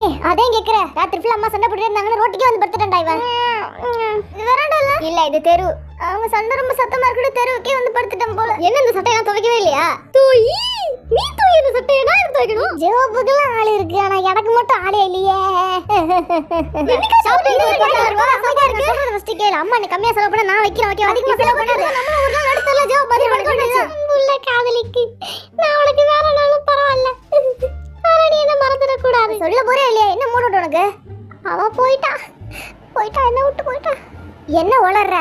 அதான் கேக்குற ராத்திரி ஃபுல்லா அம்மா சண்டை போட்டுட்டே இருந்தாங்க ரோட்டுக்கே வந்து படுத்துட்டேன்டா இவன் வரண்டல இல்ல இது தெரு அவங்க சண்டை ரொம்ப சத்தமா இருக்கு தெருவுக்கே வந்து படுத்துட்டேன் போல என்ன இந்த சட்டையெல்லாம் துவைக்கவே இல்லையா தூயி நீ தூயி இந்த சட்டையை நான் எடுத்து வைக்கணும் ஜோபுக்குலாம் ஆள் இருக்கு ஆனா எனக்கு மட்டும் ஆளே இல்லையே அம்மா நீ கம்மியா செலவு பண்ண நான் வைக்கிறேன் ஓகே அதிகமா செலவு பண்ணாத நம்ம ஒரு நாள் அடுத்தல ஜாப் மாதிரி படுக்கணும் உள்ள காதலிக்கு நான் உனக்கு வேற நாளும் பரவாயில்லை நீ என்ன மறந்துட கூடாது சொல்ல போறே இல்லையா என்ன மூடு உனக்கு அவ போயிட்டா என்ன விட்டு போயிட்டா என்ன உளறற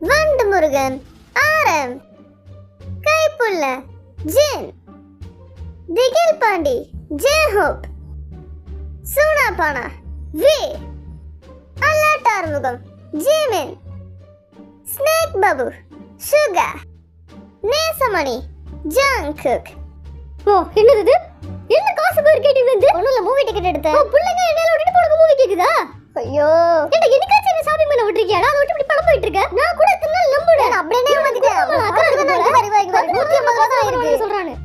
வண்டு முருகன் ஆரம் Kaipulla Jin Thigil Pandi J Hope Soonapaana V அல்லாட்டார்முகம் Jimin Snake Babu Suga Nesamani Jungkook ஓ என்னது என்ன காசு பேர் கேட்டி வந்து ஒண்ணுல மூவி டிக்கெட் எடுத்தேன் புள்ளைங்க என்னைய விட்டுட்டு போறக்கு மூவி கேக்குதா ஐயோ என்ன என்னைக்காச்சும் என்ன ஷாப்பிங் பண்ண விட்டுருக்கியா நான் விட்டு இப்படி படம் போயிட்டு இருக்க நான் கூட இத்தனை நாள் நம்புறேன் அப்படியே வந்துட்டேன் 150 ரூபாய் இருக்கு சொல்றானே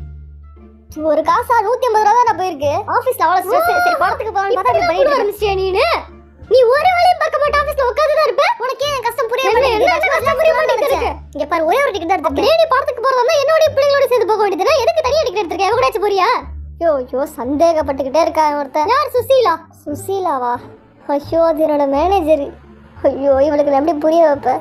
ஒரு காசா 150 ரூபாய் தான் போயிருக்கு ஆபீஸ்ல அவ்வளவு ஸ்ட்ரெஸ் சரி படத்துக்கு போறேன்னு பார்த்தா இப்படி பண்ணிட்டு ஆரம்பிச்சியா நீ ஒரு வேலையும் பார்க்க மாட்ட ஆபீஸ்ல உட்கார்ந்து தான் இருப்ப உனக்கு ஏன் கஷ்டம் புரிய மாட்டேங்குது என்ன கஷ்டம் புரிய மாட்டேங்குது இங்க பாரு ஒரே ஒரு டிக்கெட் தான் எடுத்துக்க நீ படத்துக்கு போறதா என்னோட பிள்ளைகளோட சேர்ந்து போக வேண்டியதுனா எதுக்கு தனியா டிக்கெட் எடுத்துக்க எவ கூடச்சு போறியா யோ சந்தேகப்பட்டுக்கிட்டே இருக்கா ஒருத்தன் யார் சுசீலாவா ஐயோ அது என்னோட மேனேஜர் ஐயோ இவளுக்கு எப்படி புரிய வைப்ப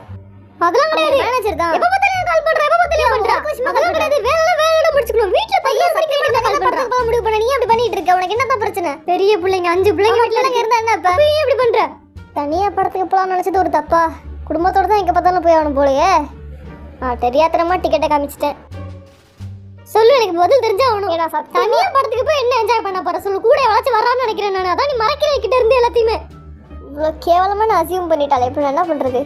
அதெல்லாம் கிடையாது மேனேஜர் தான் எப்ப பார்த்தாலும் கால் பண்ற எப்ப பார்த்தாலும் பண்ற அதெல்லாம் கிடையாது வேலை முடிச்சுக்கணும் வீட்ல பையன் படிக்க கால் பண்ற முடிவு பண்ண நீ அப்படி பண்ணிட்டு இருக்க உனக்கு என்னதான் பிரச்சனை பெரிய பிள்ளைங்க 5 பிள்ளைங்க வீட்ல எல்லாம் இருந்தா என்னப்பா நீ எப்படி பண்ற தனியா படத்துக்கு போலாம் நினைச்சது ஒரு தப்பா குடும்பத்தோட தான் எங்க பார்த்தாலும் போய் ஆகணும் போலயே தெரியாதனமா டிக்கெட்டை காமிச்சிட்டேன் சொல்லு எனக்கு பதில் தெரிஞ்சாகணும் ஏன்னா தனியா படத்துக்கு போய் என்ன என்ஜாய் பண்ண போற சொல்லு கூட எவ்வளவு வரான்னு நினைக்கிறேன் நான் அதான் நீ மறைக்கிறேன் கிட்ட இருந்து எல்லாத்தையுமே இவ்வளவு கேவலமா நான் அசியூம் பண்ணிட்டாலே இப்ப என்ன பண்றது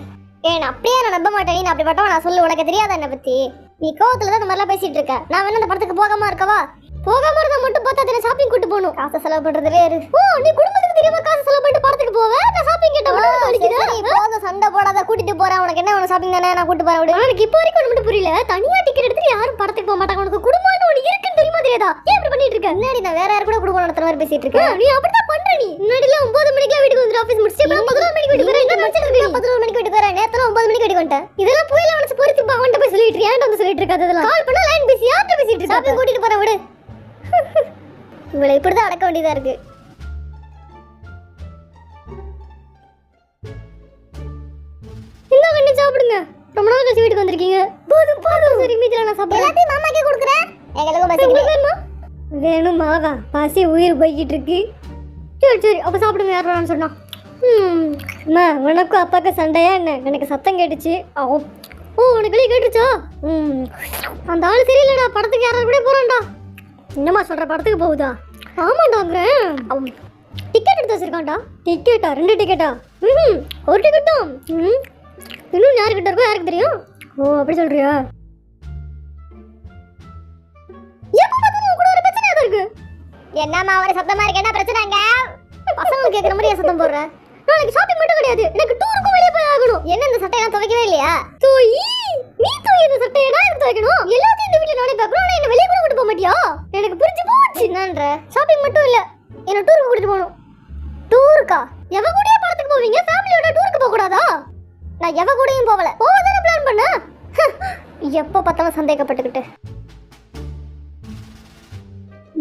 ஏன் அப்படியே நான் நம்ப மாட்டேன் நீ அப்படி பட்டவன் நான் சொல்லு உனக்கு தெரியாத என்ன பத்தி நீ கோவத்துல தான் இந்த மாதிரிலாம் பேசிட்டு இருக்க நான் வேணா அந்த படத்துக்கு போகாம இருக்கவா போகாம இருந்தா மட்டும் பார்த்தா தின ஷாப்பிங் கூட்டு போகணும் காசு செலவு பண்றதுலே இரு ஓ நீ குடும்பத்துக்கு தெரியாம காசு செலவு பண்ணிட்டு படத்துக்கு போவே நான் ஷாப்பிங் கிட்ட போகாத சண்டை போடாத கூட்டிட்டு போறேன் உனக்கு என்ன உனக்கு ஷாப்பிங் தானே நான் கூட்டு போறேன் விடு எனக்கு இப்போ வரைக்கும் ஒண்ணு புரியல தனியா டிக்கெட் எடுத்து யாரும் படத்துக்கு போக மாட்டாங்க உனக்கு குடும்பம்னு ஒண்ணு இருக்குன்னு தெரியுமா தெரியாதா ஏன் இப்படி பண்ணிட்டு இருக்க முன்னாடி நான் வேற யார் கூட குடும்பம் நடத்துற மாதிரி பேசிட்டு இருக்கேன் நீ அப்படிதான் பண்ற நீ முன்னாடில 9 மணிக்கு வீட்டுக்கு வந்து ஆபீஸ் முடிச்சிட்டு 11 மணிக்கு வீட்டுக்கு வரேன் என்ன நினைச்சிட்டு இருக்க 11 மணிக்கு வீட்டுக்கு வரேன் நேத்துல 9 மணிக்கு வீட்டுக்கு வந்துட்டேன் இதெல்லாம் புரியல உனக்கு பொறுத்து அவன்கிட்ட போய் சொல்லிட்டு ஏன்டா வந்து சொல்லிட்டு இருக்க அதெல்லாம் கால் பண்ணா லைன் பிஸி யார்ட்ட பேசிட்டு இருக்க ஷாப்பிங் கூட்டிட்டு போறேன் விடு இவளை இப்படிதான் அடக்க வேண்டியதா இருக்கு என்ன பண்ணி சாப்பிடுங்க ரொம்ப நாள் கழிச்சு வீட்டுக்கு வந்திருக்கீங்க போதும் சரி மீதில நான் சாப்பிடுறேன் எல்லாத்தையும் மாமாக்கே கொடுக்குறேன் எங்களுக்கும் பசிக்குது வேணும் மாவா பசி உயிர் போய்கிட்டு இருக்கு சரி அப்ப சாப்பிடுங்க யாரான்னு சொன்னா அம்மா உனக்கும் அப்பாவுக்கு சண்டையா என்ன எனக்கு சத்தம் கேட்டுச்சு ஓ உனக்கு வெளியே கேட்டுச்சா அந்த ஆள் சரியில்லடா படத்துக்கு யாராவது கூட போறான்டா என்னம்மா சொல்ற படத்துக்கு போகுதா ஆமாண்டாங்கிறேன் டிக்கெட் எடுத்து வச்சிருக்கான்டா டிக்கெட்டா 2 டிக்கெட்டா ஒரு டிக்கெட் தான் இன்னும் யாருக்கிட்ட இருக்கோ யாருக்கு தெரியும் ஓ அப்படி சொல்றியா எப்ப பார்த்தாலும் கூட ஒரு பிரச்சனை இருக்கு என்னம்மா ஒரு சத்தமா இருக்கு என்ன பிரச்சனைங்க பசங்க கேக்குற மாதிரி சத்தம் போடுற நாளைக்கு ஷாப்பிங் மட்டும் கிடையாது எனக்கு டூருக்கு வெளியே போய் ஆகணும் என்ன இந்த சட்டையை நான் துவைக்கவே இல்லையா தூயி நீ தூயி இந்த சட்டையை நான் எடுத்து வைக்கணும் எல்லாத்தையும் இந்த வீட்டுல நானே பார்க்கணும் என்ன வெளியே கூட கூட்டு போக மாட்டியா எனக்கு புரிஞ்சு போச்சு என்னன்ற ஷாப்பிங் மட்டும் இல்ல என்ன டூருக்கு கூட்டிட்டு போகணும் டூருக்கா எவ கூடயே படத்துக்கு போவீங்க ஃபேமிலியோட டூருக்கு போக கூடாதா நான் எவ கூடயும் போகல போவதானே பிளான் பண்ண எப்ப பார்த்தாலும் சந்தேகப்பட்டுக்கிட்டு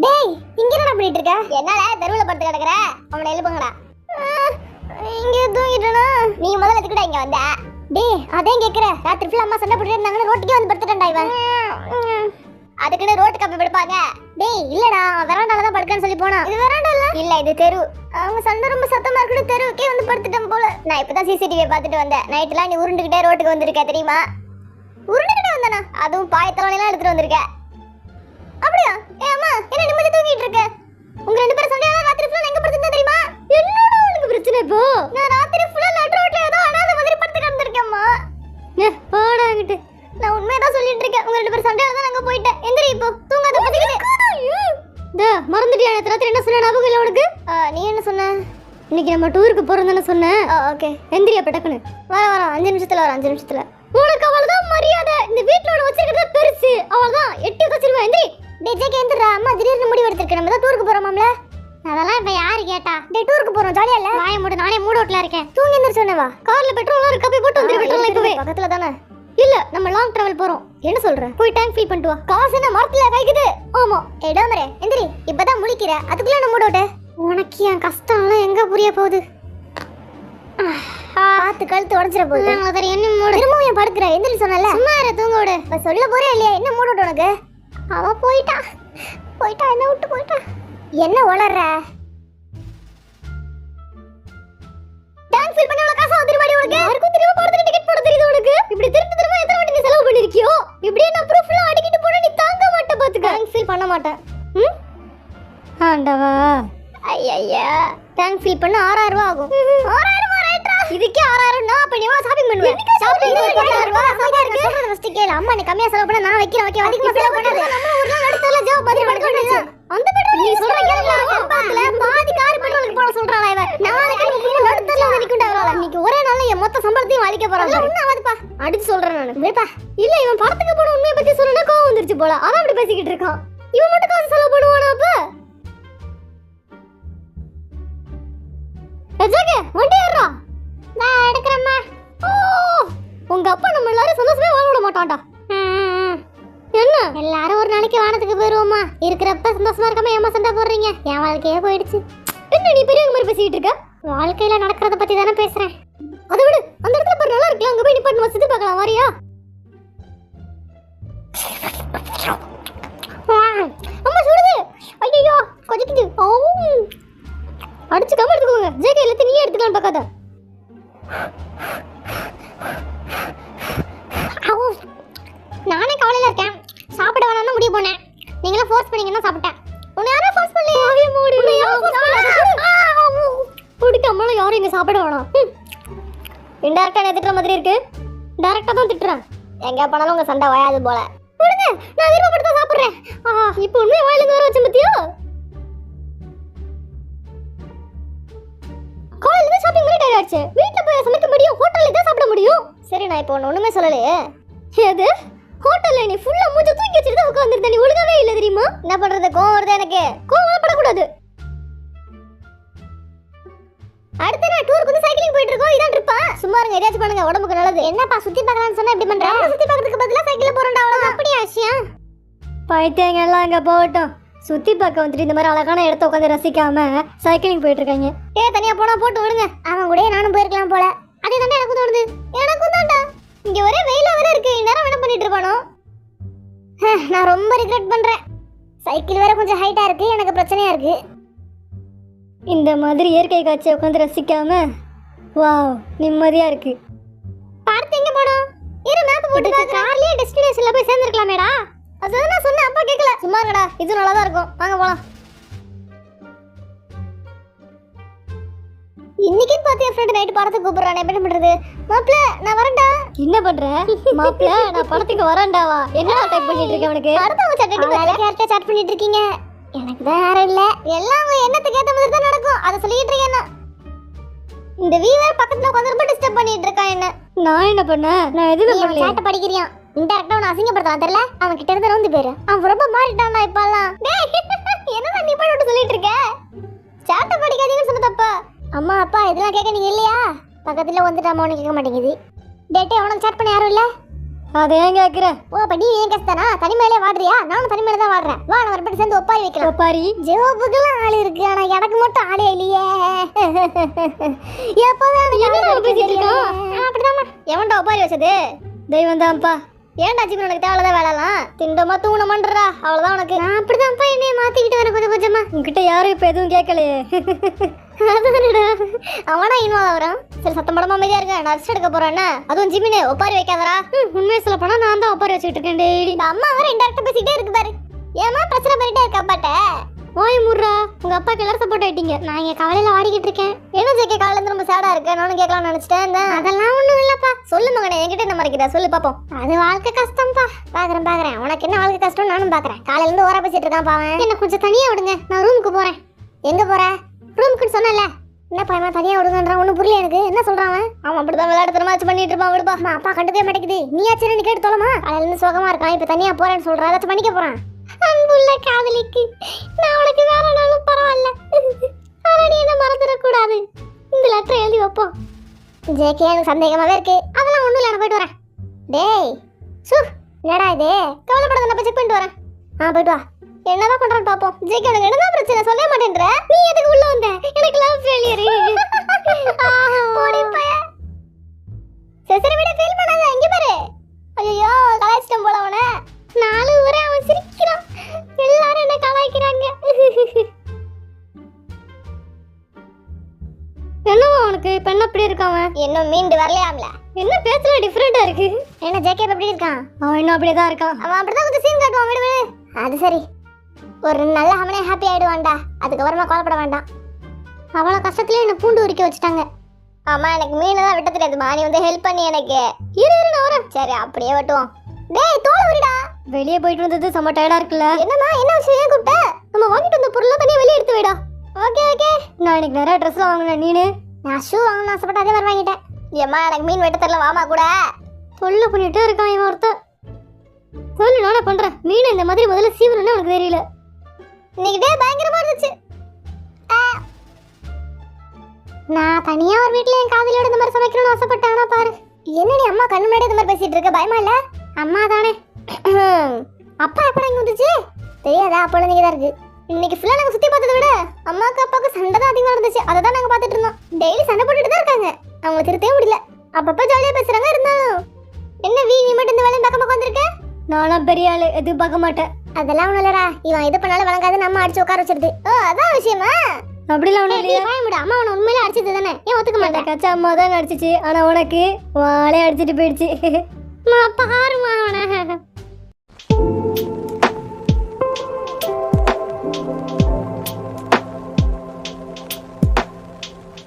டேய் இங்க என்ன பண்ணிட்டு இருக்க என்னடா தெருவுல படுத்து கிடக்குற அவனை எழுப்புங்கடா இங்க தூங்கிட்டனா நீ முதல்ல எதுக்குடா இங்க வந்த டேய் அதான் கேக்குற ராத்திரி ஃபுல்லா அம்மா சண்டை போட்டுட்டே இருந்தாங்க ரோட்டுக்கே வந்து படுத்துட்டேன்டா இவன் அதுக்குன்னு ரோட்டுக்கு அப்ப படுப்பாங்க டேய் இல்லடா வெராண்டால தான் படுக்கன்னு சொல்லி போனா இது வெராண்டா இல்ல இது தெரு அவங்க சண்டை ரொம்ப சத்தமா இருக்கு தெருவுக்கே வந்து படுத்துட்டேன் போல நான் இப்பதான் சிசிடிவி பார்த்துட்டு வந்தேன் நைட்லாம் நீ உருண்டுகிட்டே ரோட்டுக்கு வந்திருக்க தெரியுமா உருண்டுகிட்டே வந்தானா அதுவும் பாயத்தலோனையெல்லாம் எடுத்துட்டு வந்திருக்க அப்படியா ஏ அம்மா என்ன நிம்மதி தூங்கிட்டு இருக்க உங்க 2 பேரும் சண்டையால ராத்திரி ஃபுல்லா எங்க படுத்துட்டே தெரியுமா என்னடா உனக்கு பிரச்சனை இப்போ நான் ராத்திரி ஃபுல்லா நடு ரோட்ல ஏதோ அனாதை மாதிரி படுத்து கிடந்திருக்கேம்மா போடாங்கிட்டு நான் உண்மையதான் சொல்லிட்டு இருக்கேன் உங்க 2 பேரும் சண்டையால தான் நாங்க போயிட்டேன் எந்திரி இப்போ தூங்காத பத்திக்கிட்டு மறந்துட்டியா ராத்திரி என்ன சொன்ன ஞாபகம் இல்ல உனக்கு நீ என்ன சொன்ன இன்னைக்கு நம்ம டூருக்கு போறோம்னு சொன்னேன் ஓகே எந்திரி அப்ப டக்குன்னு வர 5 நிமிஷத்துல வர 5 நிமிஷத்துல உனக்கு அவ்வளவுதான் மரியாதை இந்த வீட்ல உன வச்சிருக்கிறது ஜேகே எந்திரா, அம்மா திடீர்னு முடிவு எடுத்திருக்கு. நம்ம தான் டூருக்கு போறோமாம்ல. அதெல்லாம் இப்ப யாரு கேட்டா? டேய் டூருக்கு போறோம், ஜாலியா இல்ல? வாயை மூடு, நானே மூட் அவுட்ல இருக்கேன். தூங்கி எந்திரச்சு சொன்னவா? கார்ல பெட்ரோல் இருக்கா, போய் போட்டு வந்து பெட்ரோல் இப்பவே. பக்கத்துல தானே? இல்ல, நம்ம லாங் டிராவல் போறோம். என்ன சொல்ற? போய் டேங்க் ஃபில் பண்ணிட்டு வா. காசு என்ன மரத்துல வைக்குது? ஆமா. ஏய் டாமரே, எந்திரி. இப்பதான் முழிக்கிற, அதுக்குள்ள நம்ம மூட் அவுட். உனக்கு என் கஷ்டம்லாம் எங்க புரிய போகுது? பாத்து கழுத்து உடஞ்சிட போகுது. என்ன மூடு? திரும்பவும் என் படுக்கிற, எந்திரி சொன்னல. சும்மா இரு, தூங்க விடு. இப்ப சொல்ல போறே இல்லையா? என்ன மூட் அவுட் உனக்கு? அவ போயிட்டா, என்ன விட்டு போயிட்டா. என்ன வளர்ற? டான்ஸ் ஃபில் பண்ணி காசு வந்துருமாடி உனக்கு? யாருக்கும் திரும்ப போறதுக்கு டிக்கெட் போட தெரியுது உனக்கு? இப்படி திரும்ப எத்தனை வாட்டி நீ செலவு பண்ணிருக்கியோ? இப்படியே நான் ப்ரூஃப்ல அடிக்கிட்டு போனா நீ தாங்க மாட்ட பாத்துக்க. டான்ஸ் ஃபில் பண்ண மாட்டேன். ஆண்டவா. ஐயா, டான்ஸ் ஃபில் பண்ண 6000 ரூபாய் ஆகும். 6000 ரைட்ரா? இதுக்கே 6000 னா அப்ப நீ எவ்வளவு ஷாப்பிங் பண்ணுவ? ஷாப்பிங் 6000 ரூபாய் சமையா இருக்கு. சொல்றது ஃபர்ஸ்ட் கேளு. அம்மா நீ கம்மியா செலவு பண்ண நான் வைக்கிறேன். ஓகே, அதிகமா செலவு பண்ணாத. நம்ம ஒரு நாள் அடுத்தல ஜாப் பாதி படுக்க வேண்டியது. அந்த பெட்ரோல் நீ சொல்ற கேளு. சம்பாத்துல பாதி கார் பெட்ரோலுக்கு போட சொல்றாளா இவ? நாளைக்கு நீ நடுத்தல வந்து நிக்குண்டாவளா? இன்னைக்கு ஒரே நாள்ல என் மொத்த சம்பளத்தையும் வாலிக்க போறாங்க. ஒண்ணு ஆவதுப்பா. அடிச்சு சொல்றேன் நானு. வேப்பா. இல்ல இவன் படத்துக்கு போன உண்மையை பத்தி சொன்னா கோவம் வந்துருச்சு போல. அத அப்படி பேசிக்கிட்டு இருக்கான். இவன் மட்டும் காசு செலவு பண்ணுவானா அப்ப? எஜாகே வண்டி ஏறா. நான் எடுக்கறேம்மா. ஓ, உங்க அப்பா நம்ம எல்லாரும் சந்தோஷமே வாழ விட மாட்டான்டா. என்ன எல்லாரும் ஒரு நாளைக்கு வானத்துக்கு போயிருவோமா? இருக்கிறப்ப சந்தோஷமா இருக்காம ஏமா சண்டை போடுறீங்க? என் வாழ்க்கையே போயிடுச்சு. என்ன நீ பெரியவங்க மாதிரி பேசிக்கிட்டு இருக்க? வாழ்க்கையில நடக்கிறத பத்தி தானே பேசுறேன். அதை விடு, அந்த இடத்துல பாரு நல்லா இருக்கலாம். அங்க போய் நிப்பாட்டு வசதி பார்க்கலாம். வரியா? அம்மா சுடுது. ஐயோ கொதிக்குது. அடிச்சு கம்ம எடுத்துக்கோங்க. ஜேகே எல்லாத்தையும் நீயே எடுத்துக்கலாம் பார்க்காத. நானே கவலையில இருக்கேன். சாப்பிட வேணாம்னு முடிவு பண்ணேன். நீங்களே ஃபோர்ஸ் பண்ணீங்கன்னா சாப்பிட்டேன். உன்னை யாரும் ஃபோர்ஸ் பண்ணலையே. ஆவிய மூடு. பிடிக்காமல யாரும் இங்க சாப்பிட வேணாம். இன்டைரக்டா நான் திட்டுற மாதிரி இருக்கு. டைரக்டா தான் திட்டுறேன். எங்க போனாலும் உங்க சண்டை வயாது போல. விடுங்க, நான் விருப்பப்பட்டு சாப்பிடுறேன். இப்போ உண்மையை வாயில இருந்து வர வச்ச பத்தியா? காலையில தான் ஷாப்பிங் பண்ணிட்டு ஆயிடுச்சு. வீட்ல போய் சமைக்க முடியும், ஹோட்டல்ல தான் சாப்பிட முடியும். சரி, நான் இப்போ ஒண்ணுமே சொல்லலையே. எது? ஹோட்டல்ல நீ ஃபுல்லா மூஞ்ச தூக்கி வச்சிட்டு உட்கார்ந்திருந்த. நீ ஒழுங்கவே இல்ல தெரியுமா? என்ன பண்றது? கோவம் வருது எனக்கு. கோவம் படக்கூடாது. அடுத்த நான் டூருக்கு வந்து சைக்கிளிங் போயிட்டு இருக்கோம். இதான் ட்ரிப்பா? சும்மா இருங்க, ஏதாச்சும் பண்ணுங்க, உடம்புக்கு நல்லது. என்னப்பா சுத்தி பார்க்கலாம்னு சொன்னா இப்படி பண்ற? சுத்தி பார்க்கிறதுக்கு பதிலா சைக்கிள்ல போறேன்டா, அவ்வளவுதான். அப்படியே விஷயம். பைத்தியங்க எல்லாம் அங்க போகட்டும். சுத்தி பார்க்க வந்துட்டு இந்த மாதிரி அழகான இடத்த உட்காந்து ரசிக்காம சைக்கிளிங் போயிட்டு இருக்காங்க. தனியா போனா போட்டு விடுங்க. அவன் கூட நானும் போயிருக்கலாம் போல. அதே தாண்டா எனக்கும் தோணுது. எனக்கும் தாண்டா. இங்க ஒரே வெயிலா வேற இருக்கு. நேரம் என்ன பண்ணிட்டு இருப்பானோ? நான் ரொம்ப ரிக்ரெட் பண்றேன். சைக்கிள் வேற கொஞ்சம் ஹைட்டா இருக்கு, எனக்கு பிரச்சனையா இருக்கு. இந்த மாதிரி இயற்கை காட்சியை உட்காந்து ரசிக்காம வாவ் நிம்மதியா இருக்கு. பார்த்து எங்க போனோம்? இரு மேப் போட்டு கார்லயே டெஸ்டினேஷன்ல போய் சேர்ந்திருக்கலாமேடா. அதான் நான் சொன்னேன், அப்பா கேட்கல. சும்மா இருக்கடா, இது நல்லா தான் இருக்கும். வாங்க போலாம். இன்னைக்கு பாத்து என் ஃப்ரெண்ட் நைட் படத்துக்கு கூப்பிடுறானே, என்ன பண்றது? மாப்ள நான் வரேன்டா. என்ன பண்ற? மாப்ள நான் படத்துக்கு வரேன்டாவா? என்ன டைப் பண்ணிட்டு இருக்க? உனக்கு அடுத்தவங்க சாட் பண்ணிட்டு இருக்கீங்க. எனக்கு தான் யாரும் இல்ல. எல்லாம் உங்க எண்ணத்துக்கு ஏத்த மாதிரி தான் நடக்கும். அத சொல்லிட்டு இருக்கேன். இந்த வீவர் பக்கத்துல உட்கார்ந்து ரொம்ப டிஸ்டர்ப் பண்ணிட்டு இருக்கான் என்ன. நான் என்ன பண்ணேன்? நான் எதுவுமே பண்ணல. சாட்ட படிக்கிறியான். இன்டெரக்டா அவனை அசிங்கப்படுத்தலாம் தெரியல. அவன் கிட்ட இருந்து வந்து பேரு. அவன் ரொம்ப மாறிட்டான்டா இப்பெல்லாம். என்னதான் நீ போய் சொல்லிட்டு இருக்க? சாட்ட படிக்காதீங்கன்னு சொன்ன தப்பா? அம்மா அப்பா இதெல்லாம் கேட்க நீங்க இல்லையா? பக்கத்துல வந்துட்டாமா, உனக்கு கேட்க மாட்டேங்குது. டேட்டே அவனுக்கு சாட் பண்ண யாரும் இல்ல. அதை ஏன் கேட்குற? ஓ அப்ப நீ ஏன் கஷ்டனா? தனிமையிலே வாடுறியா? நானும் தனிமையில தான் வாடுறேன். வா நம்ம ரெண்டு சேர்ந்து ஒப்பாரி வைக்கலாம். ஒப்பாரி ஜோபுக்கெல்லாம் ஆள் இருக்கு, ஆனா எனக்கு மட்டும் ஆளே இல்லையே. எப்போதான் அப்படிதாம்மா. எவன்டா ஒப்பாரி வச்சது? தெய்வம் தான்ப்பா. ஏன்டா ஜிபி உனக்கு தேவையில்லாத வேலைலாம்? திண்டமா தூணமான்றா, அவ்வளவுதான் உனக்கு. நான் அப்படிதான்ப்பா என்னைய மாத்திக்கிட்டு வரேன் கொஞ்சம் கொஞ்சமா. உங்ககிட்ட யாரும் இப்ப எதுவும் கேட்கலையே. அதுதானடா. அவனா இன்வால்வ் ஆகுறான். சரி சத்தம் படமா அமைதியா இருக்க, நான் ரெஸ்ட் எடுக்க போறேன். அதுவும் ஜிமினே ஒப்பாரி வைக்காதரா. உண்மையை சொல்ல போனா நான் தான் ஒப்பாரி வச்சுட்டு இருக்கேன் டெய்லி. இந்த அம்மா வேற இன்டெரக்டா பேசிட்டே இருக்கு பாரு. ஏமா பிரச்சனை பண்ணிட்டே இருக்க அப்பாட்ட? ஓய் முர்ரா, உங்க அப்பாக்கு எல்லாரும் சப்போர்ட் ஆயிட்டீங்க. நான் இங்க கவலையில வாடிக்கிட்டு இருக்கேன். என்ன ஜேகே காலையில இருந்து ரொம்ப சேடா இருக்கு. நானும் கேட்கலாம்னு நினைச்சிட்டேன். அதெல்லாம் ஒண்ணும் இல்லப்பா. சொல்லு மகனே, என்கிட்ட என்ன மறைக்கிற? சொல்லு பாப்போம். அது வாழ்க்கை கஷ்டம்ப்பா. பாக்குறேன். உனக்கு என்ன வாழ்க்கை கஷ்டம் நானும் பாக்குறேன். காலையில இருந்து ஓரா பேசிட்டு இருக்கான் பாவன். என்ன கொஞ்சம் தனியா விடுங்க, நான் ரூமுக்கு போறேன். எங்க போற? ரூமுக்குன்னு சொன்னல. என்ன பையன் தனியா விடுங்கன்றான், ஒன்னும் புரியல எனக்கு. என்ன சொல்றான் அவன்? அப்படிதான் விளையாட்டுத்தனமா பண்ணிட்டு இருப்பான். விடுப்பா. அப்பா கண்டுக்கவே மாட்டேங்குது. நீ ஆச்சு நீ கேட்டு தோலமா. காலையில இருந்து சோகமா இருக்கான், இப்ப தனியா போறேன்னு சொல்றான். ஏதாச்சும் பண்ணிக்க போறான். அன்புள்ள காதலிக்கு நான் உனக்கு வேறனாலும் பரவாயில்ல, ஆனா நீ என்ன மறந்துடக்கூடாது. இந்த லெட்டர் எழுதி வைப்போம். ஜேகே எனக்கு சந்தேகமாவே இருக்கு. அதெல்லாம் ஒண்ணும் இல்லை, நான் போயிட்டு வரேன். டேய் சு, என்னடா இது? கவலைப்படாத, நான் போய் செக் பண்ணிட்டு வரேன். போயிட்டு வா. என்னதான் பண்றான்னு பாப்போம். ஜேகே உனக்கு என்னதான் பிரச்சனை சொல்ல மாட்டேன்ற? நீ எதுக்கு உள்ள வந்த? எனக்கு லவ் ஃபெயிலியர். போடி பைய. சரி விட ஃபீல் பண்ணாத. இங்க பாரு. ஐயோ கலாய்ச்சிட்டேன் போல அவனை. நாலு ஊரே அவன் சிரிக்கிறான். எல்லாரும் என்ன கலாய்க்கிறாங்க. என்னவா அவனுக்கு இப்ப என்ன இப்படி இருக்கான்? இன்னும் மீண்டு வரலையாம்ல. என்ன பேசல டிஃபரெண்டா இருக்கு. என்ன ஜேகே எப்படி இருக்கான்? அவன் இன்னும் அப்படியே தான் இருக்கான். அவன் அப்படிதான் கொஞ்சம் சீன் காட்டுவான். விடு விடு. அது சரி, ஒரு நல்ல அவனே ஹாப்பி ஆயிடுவான்டா. அதுக்கப்புறமா கவலைப்பட வேண்டாம். அவ்வளோ கஷ்டத்துலேயே என்னை பூண்டு உரிக்க வச்சுட்டாங்க. ஆமா, எனக்கு மீன் தான் வெட்ட தெரியாதுமா. நீ வந்து ஹெல்ப் பண்ணி எனக்கு. இரு நான் வரேன். சரி அப்படியே வெட்டுவோம். டேய் தோலை உரிடா. வெளியே போயிட்டு வந்தது செம்ம டயர்டா இருக்குல்ல. என்னம்மா என்ன விஷயம்? ஏன் கூப்பிட்ட? நம்ம வாங்கிட்டு வந்த பொருள்லாம் தனியாக வெளியே எடுத்து வைடா. Okay okay. நான் இன்னைக்கு நிறைய ட்ரெஸ்லாம் வாங்கினேன். நீனு? நான் ஷூ வாங்கணும்னு ஆசைப்பட்டு அதே மாதிரி வாங்கிட்டேன். ஏம்மா எனக்கு மீன் வெட்ட தெரியல, வாமா கூட. தொல்லை பண்ணிட்டே இருக்கான் இவன் ஒருத்தன். சொல்லு, நானே பண்றேன். மீன் இந்த மாதிரி முதல்ல சீவரன்னு எனக்கு தெரியல. இன்னைக்கு டே பயங்கரமா இருந்துச்சு. நான் தனியா ஒரு வீட்ல என் காதலியோட இந்த மாதிரி சமைக்கணும்னு ஆசைப்பட்டேன். ஆனா பாரு, என்ன நீ அம்மா கண்ணு முன்னாடி இந்த மாதிரி பேசிட்டு இருக்க? பயமா இல்ல? அம்மா தானே. அப்பா எப்படா இங்க வந்துச்சு? தெரியாதா? அப்போ நீங்க தான் இருக்கு. இன்னைக்கு ஃபுல்லா நாங்க சுத்தி பார்த்ததை விட அம்மாவுக்கு அப்பாவுக்கு சண்டை தான் அதிகமா இருந்துச்சு. அதை தான் நாங்க பார்த்துட்டு இருந்தோம். டெய்லி சண்டை போட்டுட்டு தான் இருக்காங்க. அவங்க திருத்தவே முடியல. அப்பப்ப ஜாலியா பேசுறாங்க. இருந்தாலும் என்ன நீ மட்டும் இந்த வேலையை பக்கம் வந்திருக்க? நானும் பெரிய ஆளு, எதுவும் பார்க்க மாட்டேன். அதெல்லாம் ஒண்ணும் இல்லடா. இவன் இது பண்ணாலும் வழங்காது, நம்ம அடிச்சு உட்கார வச்சிருது. அதான் விஷயமா? அப்படிலாம் ஒண்ணும் இல்லையா? அம்மா அவனை உண்மையிலே அடிச்சது தானே? ஏன் ஒத்துக்க மாட்டேன்? கச்சா அம்மா தான் அடிச்சிச்சு. ஆனா உனக்கு வாளே அடிச்சிட்டு போயிடுச்சு. பாருமா அவனை.